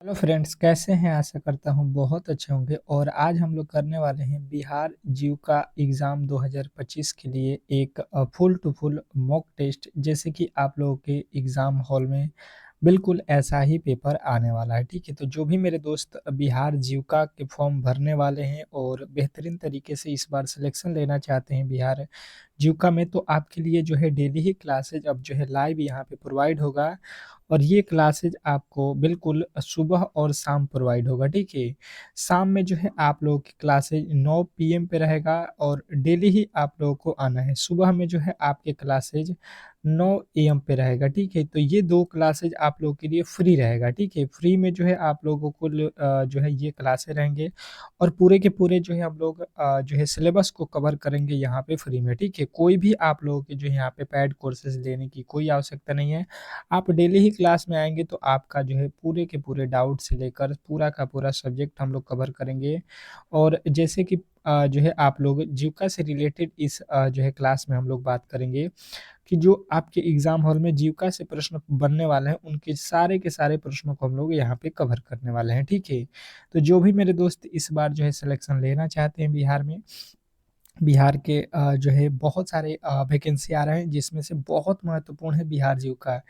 Hello friends, कैसे हैं? आशा करता हूँ बहुत अच्छे होंगे। और आज हम लोग करने वाले हैं बिहार जीविका एग्ज़ाम 2025 के लिए एक full to full mock test. जैसे कि आप लोगों के एग्ज़ाम हॉल में बिल्कुल ऐसा ही पेपर आने वाला है, ठीक है? तो जो भी मेरे दोस्त बिहार जीविका के फॉर्म भरने वाले हैं और बेहतरीन तरीके से इस बार सिलेक्शन लेना चाहते हैं बिहार जीविका में, तो आपके लिए जो है डेली ही क्लासेज अब जो है लाइव यहाँ पे प्रोवाइड होगा। और ये क्लासेज आपको बिल्कुल सुबह और शाम प्रोवाइड होगा, ठीक है? शाम में जो है आप लोगों की क्लासेज 9 पीएम पे रहेगा और डेली ही आप लोगों को आना है। सुबह में जो है आपके क्लासेज 9 एएम पे रहेगा, ठीक है? तो ये 2 क्लासेज आप लोगों के लिए फ्री रहेगा, ठीक है? फ्री में जो है आप लोगों को जो है ये क्लासेस रहेंगे और पूरे के पूरे जो है हम लोग जो है सिलेबस को कवर करेंगे यहाँ पे फ्री में, ठीक है? कोई भी आप लोगों के जो है यहाँ पे पेड कोर्सेज़ लेने की कोई आवश्यकता नहीं है। आप डेली ही क्लास में आएँगे तो आपका जो है पूरे के पूरे डाउट से लेकर पूरा का पूरा सब्जेक्ट हम लोग कवर करेंगे। और जैसे कि जो है आप लोग जीविका से रिलेटेड इस जो है क्लास में हम लोग बात करेंगे कि जो आपके एग्ज़ाम हॉल में जीविका से प्रश्न बनने वाले हैं, उनके सारे के सारे प्रश्नों को हम लोग यहाँ पे कवर करने वाले हैं, ठीक है? तो जो भी मेरे दोस्त इस बार जो है सिलेक्शन लेना चाहते हैं बिहार में, बिहार के जो है बहुत सारे वैकेंसी आ रहे हैं, जिसमें से बहुत महत्वपूर्ण है बिहार जीविका,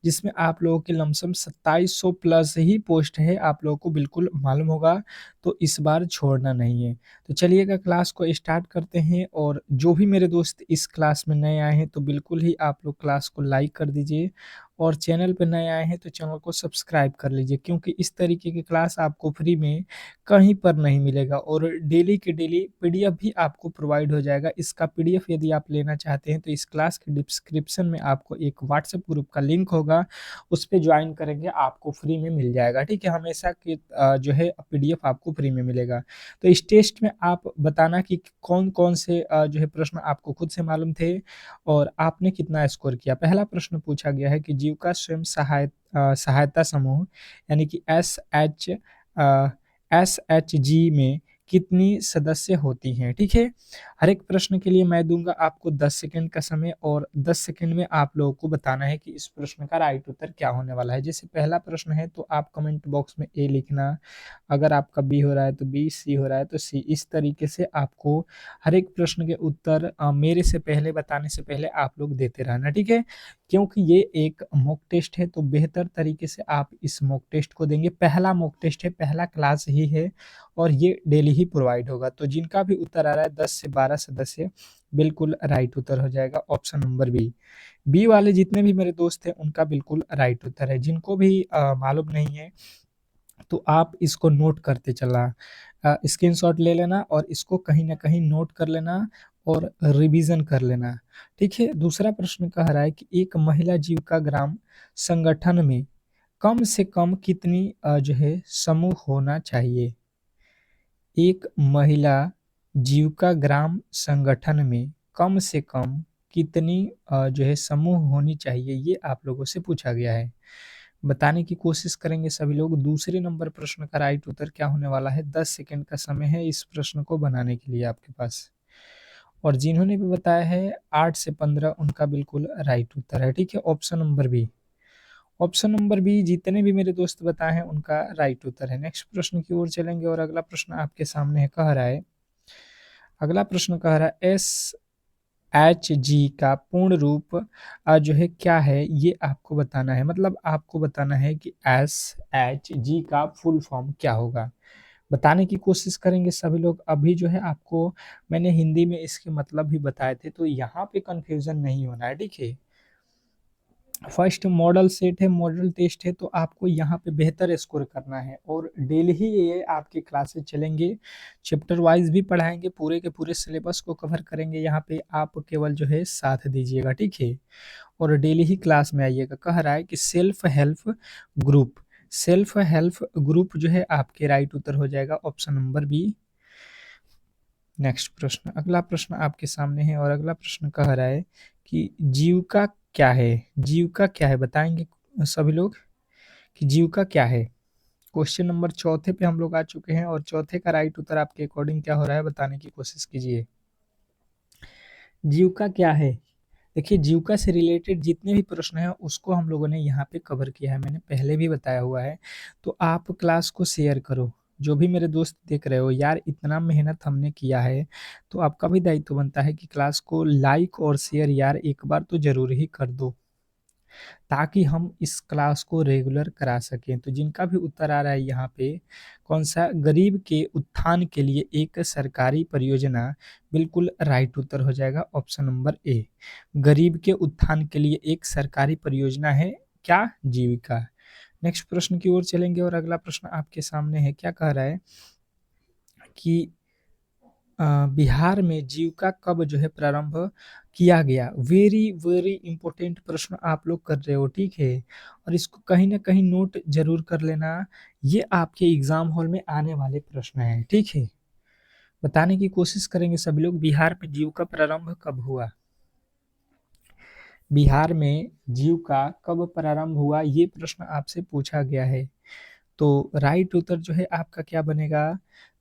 जिसमें आप लोगों के लमसम 2700 प्लस ही पोस्ट है, आप लोगों को बिल्कुल मालूम होगा, तो इस बार छोड़ना नहीं है। तो चलिएगा क्लास को स्टार्ट करते हैं। और जो भी मेरे दोस्त इस क्लास में नए आए हैं, तो बिल्कुल ही आप लोग क्लास को लाइक कर दीजिए और चैनल पे नए आए हैं, तो चैनल को सब्सक्राइब कर लीजिए, क्योंकि इस तरीके की क्लास आपको फ्री में कहीं पर नहीं मिलेगा। और डेली के डेली पीडीएफ भी आपको प्रोवाइड हो जाएगा। इसका पीडीएफ यदि आप लेना चाहते हैं तो इस क्लास के डिस्क्रिप्शन में आपको एक व्हाट्सएप ग्रुप का लिंक होगा, उस पे ज्वाइन करेंगे आपको फ्री में मिल जाएगा, ठीक है? हमेशा की जो है पीडीएफ आपको फ्री में मिलेगा। तो इस टेस्ट में आप बताना कि कौन-कौन से जो है प्रश्न आपको खुद से मालूम थे और आपने कितना स्कोर किया। पहला प्रश्न पूछा गया है कि जीविका स्वयं सहायता समूह यानी कि एसएचजी में कितनी सदस्य होती हैं, ठीक है? हर एक प्रश्न के लिए मैं दूँगा आपको 10 सेकंड का समय और 10 सेकंड में आप लोगों को बताना है कि इस प्रश्न का राइट उत्तर क्या होने वाला है। जैसे पहला प्रश्न है तो आप कमेंट बॉक्स में ए लिखना, अगर आपका बी हो रहा है तो बी, सी हो रहा है तो सी। इस तरीके से आपको हर एक प्रश्न के उत्तर मेरे से पहले बताने से पहले आप लोग देते रहना, ठीक है? क्योंकि ये एक मॉक टेस्ट है, तो बेहतर तरीके से आप इस मॉक टेस्ट को देंगे। पहला मॉक टेस्ट है, पहला क्लास ही है और ये डेली ही प्रोवाइड होगा। तो जिनका भी उत्तर आ रहा है 10 से 12 सदस्य, बिल्कुल राइट उत्तर हो जाएगा ऑप्शन नंबर बी। बी वाले जितने भी मेरे दोस्त हैं उनका बिल्कुल राइट उत्तर है। जिनको भी मालूम नहीं है तो आप इसको नोट करते चलना, स्क्रीनशॉट ले लेना और इसको कहीं न कहीं नोट कर लेना और रिवीज़न कर लेना, ठीक है? दूसरा प्रश्न कह रहा है कि एक महिला जीविका ग्राम संगठन में कम से कम कितनी जो है समूह होना चाहिए? एक महिला जीविका ग्राम संगठन में कम से कम कितनी जो है समूह होनी चाहिए, ये आप लोगों से पूछा गया है। बताने की कोशिश करेंगे सभी लोग। दूसरे नंबर प्रश्न का राइट उत्तर क्या होने वाला है? 10 सेकंड का समय है इस प्रश्न को बनाने के लिए आपके पास। और जिन्होंने भी बताया है 8 से 15 उनका बिल्कुल राइट उत्तर है, ठीक है? Option number B. Option number B जितने भी मेरे दोस्त बताए हैं उनका राइट उत्तर है। नेक्स्ट प्रश्न की ओर चलेंगे और अगला प्रश्न आपके सामने है, कह रहा है, अगला प्रश्न कह रहा है एसएचजी का पूर्ण रूप जो है क्या है? ये आपको बताना है। मतलब आपको बताना है कि एसएचजी का फुल फॉर्म क्या होगा? बताने की कोशिश करेंगे सभी लोग। अभी जो है आपको मैंने हिंदी में इसके मतलब भी बताए थे, तो यहाँ पे कन्फ्यूज़न नहीं होना है, ठीक है? फर्स्ट मॉडल सेट है, मॉडल टेस्ट है, तो आपको यहाँ पे बेहतर स्कोर करना है और डेली ही ये आपकी क्लासेस चलेंगे। चैप्टर वाइज़ भी पढ़ाएँगे, पूरे के पूरे सिलेबस को कवर करेंगे। यहाँ पे आप केवल जो है साथ दीजिएगा, ठीक है? और डेली ही क्लास में आइएगा। कह रहा है कि ग्रुप सेल्फ हेल्प ग्रुप जो है आपके राइट उत्तर हो जाएगा ऑप्शन नंबर बी। नेक्स्ट प्रश्न, अगला प्रश्न आपके सामने है और अगला प्रश्न कह रहा है कि जीविका क्या है? जीविका क्या है? बताएँगे सभी लोग कि जीविका क्या है? क्वेश्चन नंबर चौथे पे हम लोग आ चुके हैं और चौथे का राइट उत्तर आपके अकॉर्डिंग क्या हो रहा है? बताने की कोशिश कीजिए। जीविका क्या है? देखिए जीविका से रिलेटेड जितने भी प्रश्न हैं उसको हम लोगों ने यहाँ पे कवर किया है, मैंने पहले भी बताया हुआ है। तो आप क्लास को शेयर करो, जो भी मेरे दोस्त देख रहे हो यार इतना मेहनत हमने किया है, तो आपका भी दायित्व बनता है कि क्लास को लाइक और शेयर यार एक बार तो ज़रूर ही कर दो, ताकि हम इस क्लास को रेगुलर करा सकें। तो जिनका भी उत्तर आ रहा है यहाँ पे कौन-सा गरीब के उत्थान के लिए एक सरकारी परियोजना, बिल्कुल राइट उत्तर हो जाएगा ऑप्शन नंबर ए। गरीब के उत्थान के लिए एक सरकारी परियोजना है क्या? जीविका। नेक्स्ट प्रश्न की ओर चलेंगे और अगला प्रश्न आपके सामने है, क्या कह रहा है कि बिहार में जीविका कब जो है प्रारंभ किया गया? वेरी, वेरी इम्पोर्टेंट प्रश्न आप लोग कर रहे हो, ठीक है? और इसको कहीं न कहीं नोट ज़रूर कर लेना, ये आपके एग्ज़ाम हॉल में आने वाले प्रश्न हैं, ठीक है? बताने की कोशिश करेंगे सभी लोग, बिहार में जीविका प्रारंभ कब हुआ? बिहार में जीविका कब प्रारंभ हुआ? ये प्रश्न आपसे पूछा गया है। तो राइट उत्तर जो है आपका क्या बनेगा?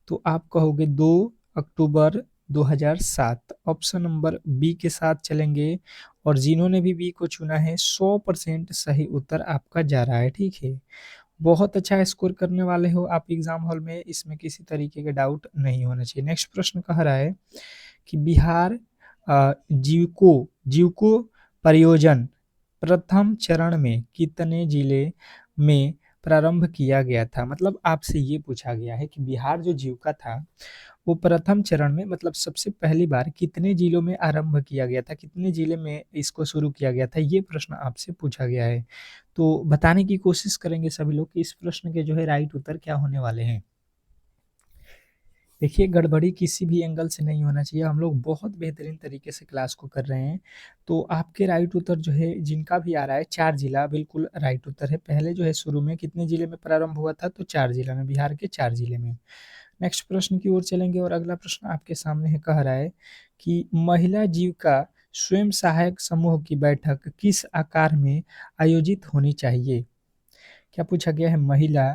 तो आप कहोगे 2 अक्टूबर 2007, ऑप्शन नंबर बी के साथ चलेंगे और जिन्होंने भी बी को चुना है 100% सही उत्तर आपका जा रहा है, ठीक है? बहुत अच्छा स्कोर करने वाले हो आप एग्ज़ाम हॉल में, इसमें किसी तरीके का डाउट नहीं होना चाहिए। नेक्स्ट प्रश्न कह रहा है कि बिहार जीविको परियोजन प्रथम चरण में कितने जिले में प्रारंभ किया गया था? मतलब आपसे ये पूछा गया है कि बिहार जो जीविका था, वो प्रथम चरण में मतलब सबसे पहली बार कितने जिलों में आरंभ किया गया था? कितने जिले में इसको शुरू किया गया था? ये प्रश्न आपसे पूछा गया है। तो बताने की कोशिश करेंगे सभी लोग कि इस प्रश्न के जो है राइट उत्तर क्या होने वाले हैं। देखिए गड़बड़ी किसी भी एंगल से नहीं होना चाहिए, हम लोग बहुत बेहतरीन तरीके से क्लास को कर रहे हैं। तो आपके राइट उत्तर जो है जिनका भी आ रहा है 4 जिला बिल्कुल राइट उत्तर है। पहले जो है शुरू में कितने जिले में प्रारंभ हुआ था? तो 4 जिला में, बिहार के 4 जिले में। नेक्स्ट प्रश्न की ओर चलेंगे और अगला प्रश्न आपके सामने है, कह रहा है कि महिला जीविका स्वयं सहायक समूह की बैठक किस आकार में आयोजित होनी चाहिए? क्या पूछा गया है? महिला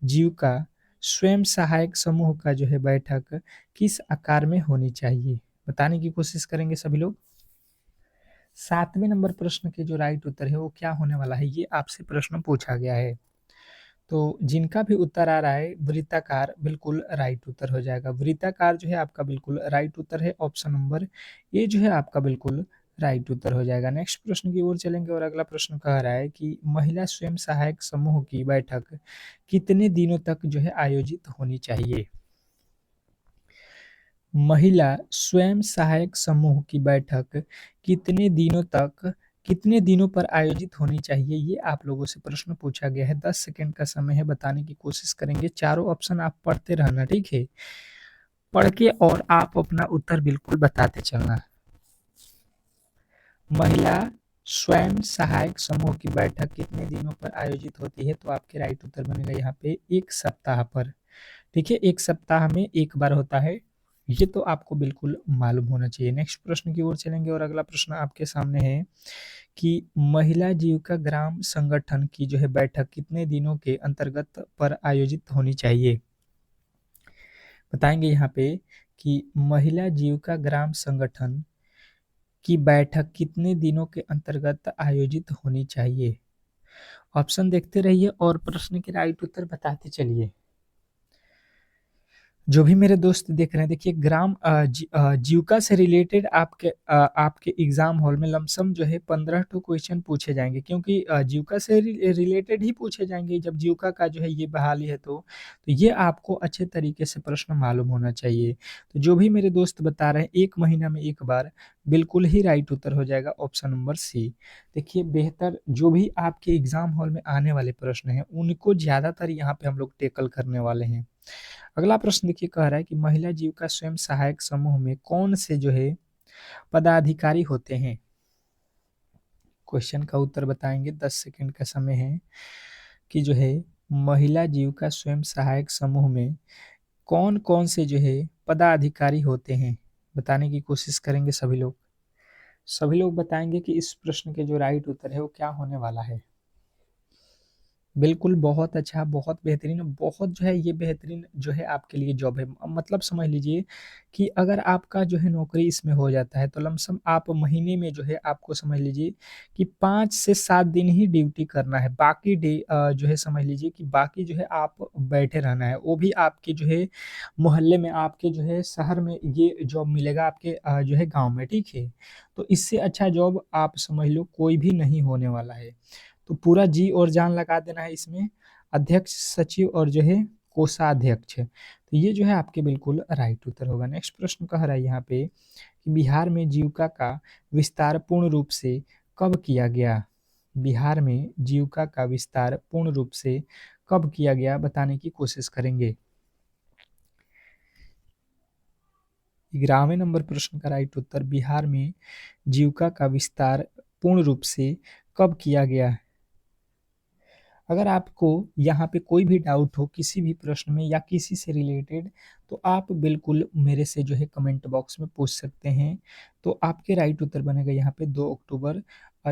जीविका स्वयं सहायक समूह का जो है बैठक किस आकार में होनी चाहिए? बताने की कोशिश करेंगे सभी लोग। 7वें नंबर प्रश्न के जो राइट उत्तर है वो क्या होने वाला है, ये आपसे प्रश्न पूछा गया है। तो जिनका भी उत्तर आ रहा है वृत्ताकार, बिल्कुल राइट उत्तर हो जाएगा। वृत्ताकार जो है आपका बिल्कुल राइट उत्तर है, ऑप्शन नंबर ए जो है आपका बिल्कुल राइट उत्तर हो जाएगा। नेक्स्ट प्रश्न की ओर चलेंगे और अगला प्रश्न कह रहा है कि महिला स्वयं सहायक समूह की बैठक कितने दिनों तक जो है आयोजित होनी चाहिए? महिला स्वयं सहायक समूह की बैठक कितने दिनों तक, कितने दिनों पर आयोजित होनी चाहिए? ये आप लोगों से प्रश्न पूछा गया है। 10 सेकंड का समय है, बताने की कोशिश करेंगे। चारों ऑप्शन आप पढ़ते रहना, ठीक है? पढ़ के और आप अपना उत्तर बिल्कुल बताते चलना। महिला स्वयं सहायक समूह की बैठक कितने दिनों पर आयोजित होती है? तो आपके राइट उत्तर बनेगा यहाँ पे 1 सप्ताह पर। ठीक है, 1 सप्ताह में 1 बार होता है, ये तो आपको बिल्कुल मालूम होना चाहिए। नेक्स्ट प्रश्न की ओर चलेंगे और अगला प्रश्न आपके सामने है कि महिला जीविका ग्राम संगठन की जो है बैठक कितने दिनों के अंतर्गत पर आयोजित होनी चाहिए? बताएंगे यहाँ पे कि महिला जीविका ग्राम संगठन की बैठक कितने दिनों के अंतर्गत आयोजित होनी चाहिए? ऑप्शन देखते रहिए और प्रश्न के राइट उत्तर बताते चलिए। जो भी मेरे दोस्त देख रहे हैं, देखिए जीविका से रिलेटेड आपके एग्जाम हॉल में लमसम जो है 15 टू क्वेश्चन पूछे जाएंगे, क्योंकि जीविका से रिलेटेड ही पूछे जाएंगे। जब जीविका का जो है ये बहाली है तो ये आपको अच्छे तरीके से प्रश्न मालूम होना चाहिए। तो जो भी मेरे दोस्त बता रहे हैं 1 महीना में 1 बार, बिल्कुल ही राइट उत्तर हो जाएगा ऑप्शन नंबर सी। देखिए बेहतर जो भी आपके एग्जाम हॉल में आने वाले प्रश्न हैं उनको ज़्यादातर यहाँ पे हम लोग टेकल करने वाले हैं। अगला प्रश्न देखिए कह रहा है कि महिला जीविका स्वयं सहायक समूह में कौन से जो है पदाधिकारी होते हैं? क्वेश्चन का उत्तर बताएंगे, 10 सेकंड का समय है कि जो है महिला जीविका स्वयं सहायक समूह में कौन-कौन से जो है पदाधिकारी होते हैं? बताने की कोशिश करेंगे सभी लोग। सभी लोग बताएंगे कि इस प्रश्न के जो राइट उत्तर है वो क्या होने वाला है। बिल्कुल, बहुत अच्छा, बहुत बेहतरीन, बहुत जो है ये बेहतरीन जो है आपके लिए जॉब है। मतलब समझ लीजिए कि अगर आपका जो है नौकरी इसमें हो जाता है, तो लमसम आप महीने में जो है आपको समझ लीजिए कि 5 से 7 दिन ही ड्यूटी करना है। बाकी जो है समझ लीजिए कि बाकी जो है आप बैठे रहना है। वो भी आपके जो है मोहल्ले में, आपके जो है शहर में ये जॉब मिलेगा आपके जो है गाँव में, ठीक है? तो इससे अच्छा जॉब आप समझ लो कोई भी नहीं होने वाला है। तो पूरा जी और जान लगा देना है इसमें, अध्यक्ष, सचिव और जो है कोषाध्यक्ष। तो ये जो है आपके बिल्कुल राइट उत्तर होगा। नेक्स्ट प्रश्न कह रहा है यहाँ पे कि बिहार में जीविका का विस्तार पूर्ण रूप से कब किया गया? बिहार में जीविका का विस्तार पूर्ण रूप से कब किया गया बताने की कोशिश करेंगे। 11वें नंबर प्रश्न का राइट उत्तर बिहार में जीविका का विस्तार पूर्ण रूप से कब किया गया? अगर आपको यहाँ पे कोई भी डाउट हो किसी भी प्रश्न में या किसी से रिलेटेड, तो आप बिल्कुल मेरे से जो है कमेंट बॉक्स में पूछ सकते हैं। तो आपके राइट उत्तर बनेगा यहाँ पे 2 अक्टूबर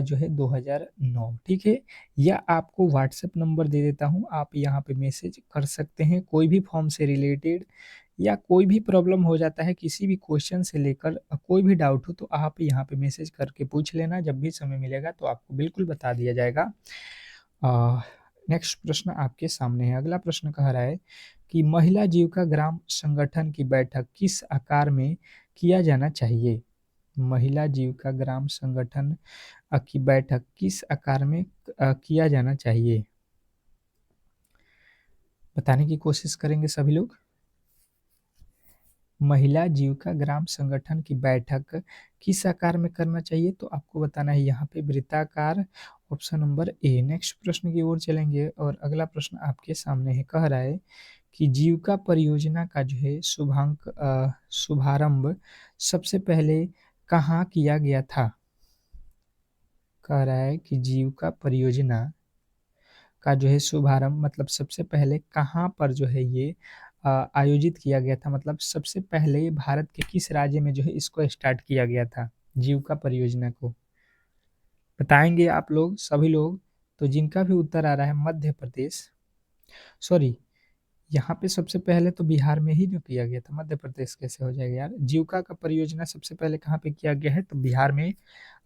जो है 2009, ठीक है? या आपको व्हाट्सएप नंबर दे देता हूँ, आप यहाँ पे मैसेज कर सकते हैं कोई भी फॉर्म से रिलेटेड या कोई भी प्रॉब्लम हो जाता है किसी भी क्वेश्चन से लेकर कोई भी डाउट हो तो आप यहाँ पे मैसेज करके पूछ लेना, जब भी समय मिलेगा तो आपको बिल्कुल बता दिया जाएगा। अ, नेक्स्ट प्रश्न आपके सामने है। अगला प्रश्न कह रहा है कि महिला जीविका ग्राम संगठन की बैठक किस आकार में किया जाना चाहिए? महिला जीविका ग्राम संगठन की बैठक किस आकार में किया जाना चाहिए? बताने की कोशिश करेंगे सभी लोग। महिला जीविका ग्राम संगठन की बैठक किस आकार में करना चाहिए? तो आपको बताना है यहाँ पे वृत्ताकार, ऑप्शन नंबर ए। नेक्स्ट प्रश्न की ओर चलेंगे और अगला प्रश्न आपके सामने है। कह रहा है कि जीविका परियोजना का जो है शुभारंभ सबसे पहले कहाँ किया गया था? कह रहा है कि जीविका परियोजना का जो है शुभारंभ मतलब सबसे पहले कहाँ पर जो है ये आयोजित किया गया था, मतलब सबसे पहले भारत के किस राज्य में जो है इसको स्टार्ट किया गया था जीविका परियोजना को? बताएंगे आप लोग सभी लोग। तो जिनका भी उत्तर आ रहा है मध्य प्रदेश, सॉरी, यहाँ पे सबसे पहले तो बिहार में ही जो किया गया था, मध्य प्रदेश कैसे हो जाएगा यार? जीविका का परियोजना सबसे पहले कहाँ पे किया गया है? तो बिहार में।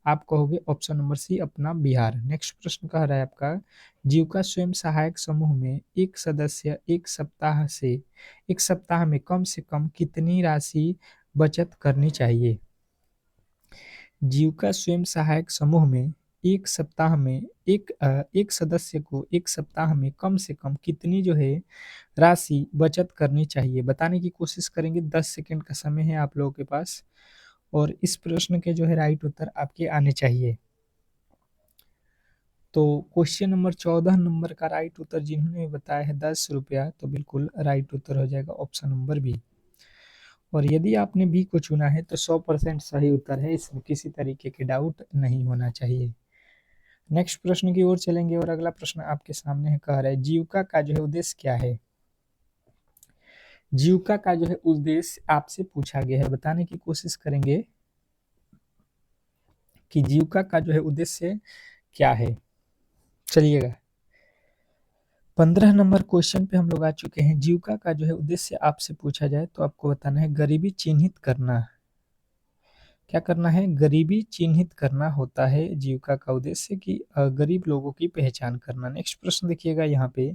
आप कहोगे ऑप्शन नंबर सी अपना बिहार। नेक्स्ट प्रश्न कह रहा है आपका जीविका स्वयं सहायक समूह में एक सदस्य एक सप्ताह में कम से कम कितनी राशि बचत करनी चाहिए? जीविका स्वयं सहायक समूह में एक सप्ताह में एक सदस्य को एक सप्ताह में कम से कम कितनी जो है राशि बचत करनी चाहिए? बताने की कोशिश करेंगे। 10 सेकंड का समय है आप लोगों के पास और इस प्रश्न के जो है राइट उत्तर आपके आने चाहिए। तो क्वेश्चन नंबर 14 नंबर का राइट उत्तर जिन्होंने बताया है 10 रुपया, तो बिल्कुल राइट उत्तर हो जाएगा ऑप्शन नंबर बी। और यदि आपने बी को चुना है तो 100% सही उत्तर है, इसमें किसी तरीके के डाउट नहीं होना चाहिए। नेक्स्ट प्रश्न की ओर चलेंगे और अगला प्रश्न आपके सामने है। कह रहा है जीविका का जो है उद्देश्य क्या है? जीविका का जो है उद्देश्य आपसे पूछा गया है, बताने की कोशिश करेंगे कि जीविका का जो है उद्देश्य क्या है। चलिएगा 15 नंबर क्वेश्चन पे हम लोग आ चुके हैं। जीविका का जो है उद्देश्य आपसे पूछा जाए तो आपको बताना है गरीबी चिन्हित करना। क्या करना है? गरीबी चिन्हित करना होता है जीविका का उद्देश्य कि गरीब लोगों की पहचान करना। नेक्स्ट प्रश्न देखिएगा यहाँ पे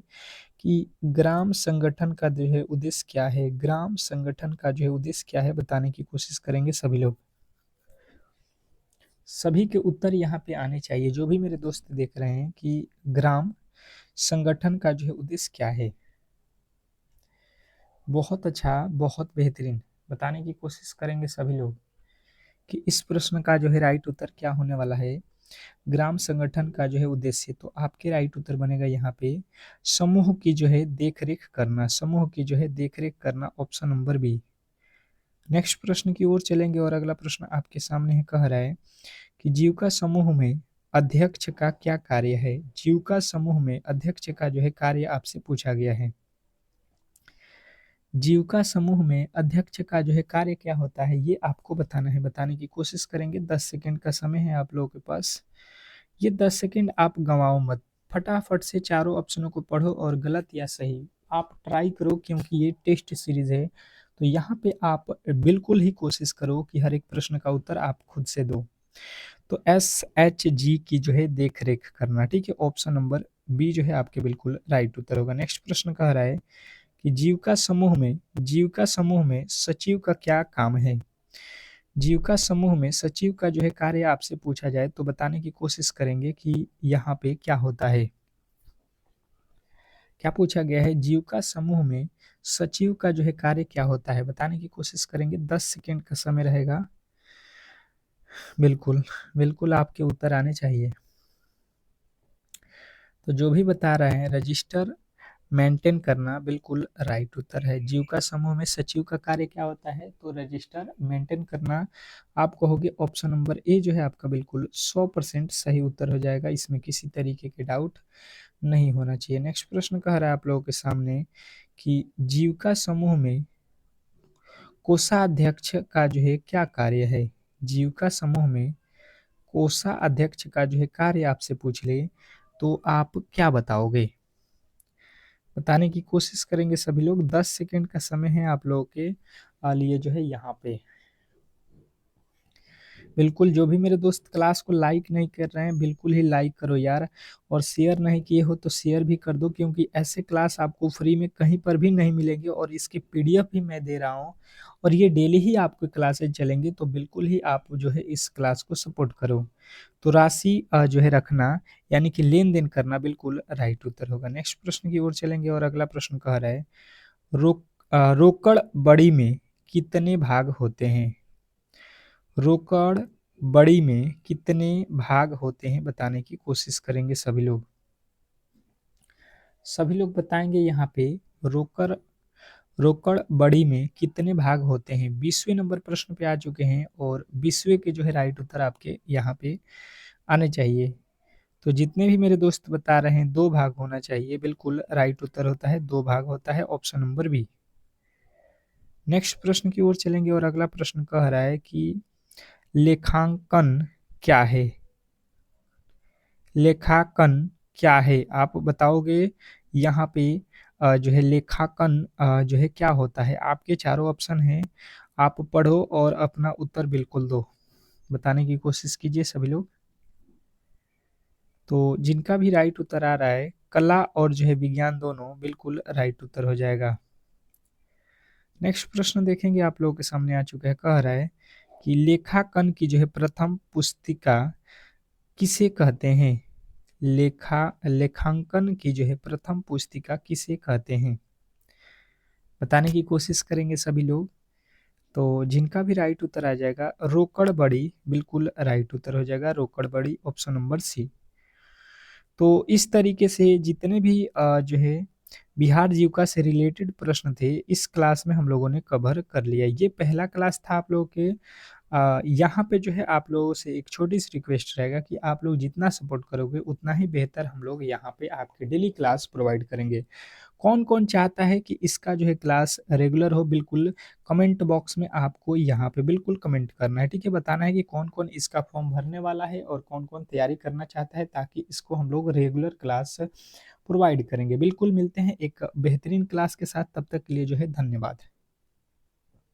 कि ग्राम संगठन का जो है उद्देश्य क्या है? ग्राम संगठन का जो है उद्देश्य क्या है बताने की कोशिश करेंगे सभी लोग। सभी के उत्तर यहाँ पे आने चाहिए, जो भी मेरे दोस्त देख रहे हैं कि ग्राम संगठन का जो है उद्देश्य क्या है। बहुत अच्छा, बहुत बेहतरीन, बताने की कोशिश करेंगे सभी लोग कि इस प्रश्न का जो है राइट उत्तर क्या होने वाला है। ग्राम संगठन का जो है उद्देश्य, तो आपके राइट उत्तर बनेगा यहाँ पे समूह की जो है देखरेख करना, समूह की जो है देखरेख करना, ऑप्शन नंबर बी। नेक्स्ट प्रश्न की ओर चलेंगे और अगला प्रश्न आपके सामने है। कह रहा है कि जीविका समूह में अध्यक्ष का क्या कार्य है? जीविका समूह में अध्यक्ष का जो है कार्य आपसे पूछा गया है। जीविका समूह में अध्यक्ष का जो है कार्य क्या होता है ये आपको बताना है, बताने की कोशिश करेंगे। 10 सेकंड का समय है आप लोगों के पास, ये 10 सेकंड आप गंवाओ मत। फटाफट से चारों ऑप्शनों को पढ़ो और गलत या सही आप ट्राई करो, क्योंकि ये टेस्ट सीरीज है। तो यहाँ पे आप बिल्कुल ही कोशिश करो कि हर एक प्रश्न का उत्तर आप खुद से दो। तो SHG की जो है देख रेख करना, ठीक है। ऑप्शन नंबर बी जो है आपके बिल्कुल राइट उत्तर होगा। नेक्स्ट प्रश्न कह रहा है कि जीविका समूह में सचिव का क्या काम है। जीविका समूह में सचिव का जो है कार्य आपसे पूछा जाए तो बताने की कोशिश करेंगे कि यहाँ पे क्या होता है। क्या पूछा गया है, जीविका समूह में सचिव का जो है कार्य क्या होता है, बताने की कोशिश करेंगे। 10 सेकेंड का समय रहेगा। बिल्कुल बिल्कुल आपके उत्तर आने चाहिए। तो जो भी बता रहे हैं रजिस्टर मेंटेन करना बिल्कुल राइट उत्तर है। जीविका समूह में सचिव का कार्य क्या होता है, तो रजिस्टर मेंटेन करना। आप कहोगे ऑप्शन नंबर ए जो है आपका बिल्कुल 100% सही उत्तर हो जाएगा, इसमें किसी तरीके के डाउट नहीं होना चाहिए। नेक्स्ट प्रश्न कह रहा है आप लोगों के सामने कि जीविका समूह में कोषाध्यक्ष का जो है क्या कार्य है। जीविका समूह में कोषाध्यक्ष का जो है कार्य आपसे पूछ ले तो आप क्या बताओगे, बताने की कोशिश करेंगे सभी लोग। 10 सेकेंड का समय है आप लोगों के लिए जो है यहाँ पे। बिल्कुल जो भी मेरे दोस्त क्लास को लाइक नहीं कर रहे हैं बिल्कुल ही लाइक करो यार, और शेयर नहीं किए हो तो शेयर भी कर दो, क्योंकि ऐसे क्लास आपको फ्री में कहीं पर भी नहीं मिलेंगे और इसकी पीडीएफ भी मैं दे रहा हूँ और ये डेली ही आपके क्लासेज चलेंगे। तो बिल्कुल ही आप जो है इस क्लास को सपोर्ट करो। तो राशि जो है रखना यानी कि लेन देन करना बिल्कुल राइट उत्तर होगा। नेक्स्ट प्रश्न की ओर चलेंगे और अगला प्रश्न कह रहा है रोकड़ बड़ी में कितने भाग होते हैं। रोकड़ बड़ी में कितने भाग होते हैं, बताने की कोशिश करेंगे सभी लोग। सभी लोग बताएंगे यहाँ पे रोकड़ रोकड़ बड़ी में कितने भाग होते हैं। 20वें नंबर प्रश्न पे आ चुके हैं और 20वें के जो है राइट उत्तर आपके यहाँ पे आने चाहिए। तो जितने भी मेरे दोस्त बता रहे हैं 2 भाग होना चाहिए, बिल्कुल राइट उत्तर होता है 2 भाग होता है, ऑप्शन नंबर बी। नेक्स्ट प्रश्न की ओर चलेंगे और अगला प्रश्न कह रहा है कि लेखांकन क्या है। लेखांकन क्या है आप बताओगे यहाँ पे जो है लेखांकन जो है क्या होता है। आपके चारों ऑप्शन हैं, आप पढ़ो और अपना उत्तर बिल्कुल दो, बताने की कोशिश कीजिए सभी लोग। तो जिनका भी राइट उत्तर आ रहा है कला और जो है विज्ञान दोनों बिल्कुल राइट उत्तर हो जाएगा। नेक्स्ट प्रश्न देखेंगे आप लोगों के सामने आ चुका है, कह रहा है कि लेखांकन की जो है प्रथम पुस्तिका किसे कहते हैं। लेखांकन की जो है प्रथम पुस्तिका किसे कहते हैं, बताने की कोशिश करेंगे सभी लोग। तो जिनका भी राइट उत्तर आ जाएगा रोकड़ बड़ी बिल्कुल राइट उत्तर हो जाएगा, रोकड़ बड़ी ऑप्शन नंबर सी। तो इस तरीके से जितने भी जो है बिहार जीविका से रिलेटेड प्रश्न थे इस क्लास में हम लोगों ने कवर कर लिया। ये पहला क्लास था आप लोगों के। यहाँ पे जो है आप लोगों से एक छोटी सी रिक्वेस्ट रहेगा कि आप लोग जितना सपोर्ट करोगे उतना ही बेहतर हम लोग यहाँ पे आपके डेली क्लास प्रोवाइड करेंगे। कौन कौन चाहता है कि इसका जो है क्लास रेगुलर हो, बिल्कुल कमेंट बॉक्स में आपको यहाँ पे बिल्कुल कमेंट करना है, ठीक है। बताना है कि कौन कौन इसका फॉर्म भरने वाला है और कौन कौन तैयारी करना चाहता है, ताकि इसको हम लोग रेगुलर क्लास प्रोवाइड करेंगे। बिल्कुल मिलते हैं एक बेहतरीन क्लास के साथ, तब तक के लिए जो है धन्यवाद।